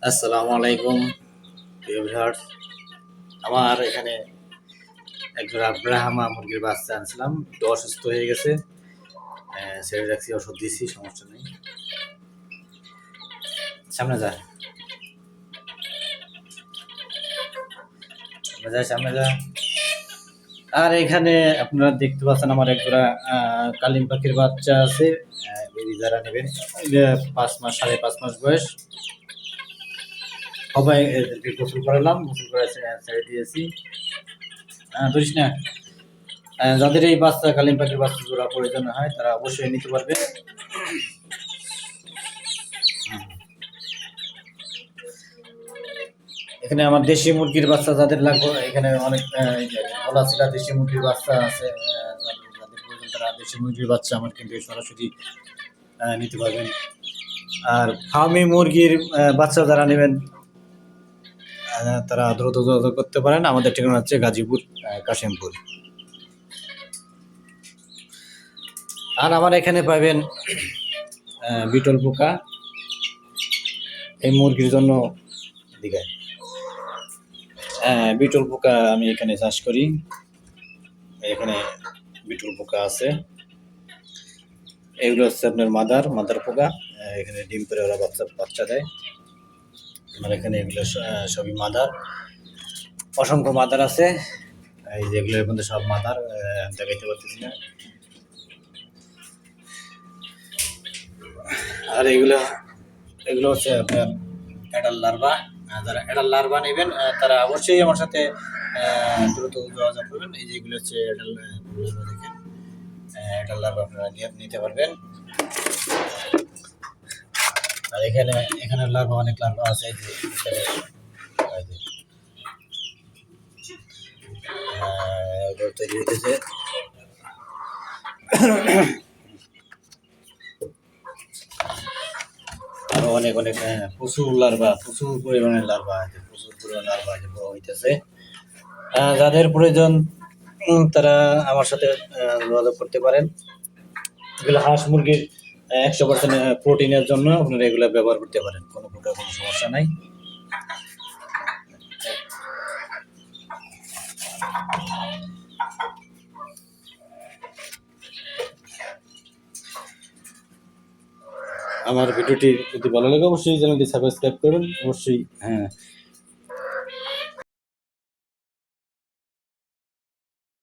আসসালামু আলাইকুম প্রিয় ভিউয়ার্স। আমার এখানে একজোড়া ব্রাহ্মা মুরগির বাচ্চা আনছিলাম, একটু অসুস্থ হয়ে গেছে। ছেড়ে রাখছি, ওষুধ দিয়েছি, সমস্যা নেই। সামনে যা, সামনে যা, সামনে যা। আর এখানে আপনারা দেখতে পাচ্ছেন আমার একজোড়া কালিম পাখির বাচ্চা আছে। বেবি যারা নেবেন, 5 মাস 5.5 মাস বয়স। সবাই এদেরকে গোসল করালাম, গোসল করে ছেড়ে দিয়েছি। ধরিস না। যাদের এই বাচ্চা কালিম পাখির বাচ্চা জোড়া প্রয়োজন হয় তারা অবশ্যই নিতে পারবে। এখানে আমার দেশি মুরগির বাচ্চা যাদের লাগবে, এখানে অনেক গলাচিলা দেশি মুরগির বাচ্চা আছে। যাদের প্রয়োজন তারা দেশি মুরগির বাচ্চা আমার কিন্তু সরাসরি নিতে পারবেন। আর ফার্মি মুরগির বাচ্চা যারা নেবেন তারা দ্রুত যোগাযোগ করতে পারেন। আমাদের ঠিকানা হচ্ছে গাজীপুর কাশিমপুর। আর আমার এখানে পাবেন বিটল পোকা, এই মুরগির জন্য দিকে বিটল পোকা আমি এখানে চাষ করি। এখানে বিটল পোকা আছে, এগুলো হচ্ছে আপনার মাদার পোকা। এখানে ডিম করে ওরা বাচ্চা দেয়। আমার এখানে এগুলো সবই মাদার, অসংখ্য মাদার আছে। এই যেগুলোর মধ্যে সব মাদার, দেখাইতে পারতেছি না। আর এগুলো হচ্ছে আপনার অ্যাডাল লার্ভা। যারা অ্যাডাল লার্ভা নেবেন তারা অবশ্যই আমার সাথে দ্রুত যোগাযোগ করবেন। এই যেগুলো হচ্ছে অ্যাডাল লার্ভা, দেখেন অ্যাডাল লার্ভা আপনারা নিতে পারবেন। আর এখানে লার্ভা, অনেক লার্ভা আছে। তৈরি হইতেছে। আরো অনেক প্রচুর পরিমাণে লার্ভা হইতেছে। যাদের প্রয়োজন তারা আমার সাথে যোগাযোগ করতে পারেন। এগুলো হাঁস মুরগির 100% প্রোটিনের জন্য আপনারা এগুলো ব্যবহার করতে পারেন, কোনো প্রকার কোনো সমস্যা নাই। আমার ভিডিওটি যদি ভালো লাগে অবশ্যই চ্যানেলটি সাবস্ক্রাইব করবেন। অবশ্যই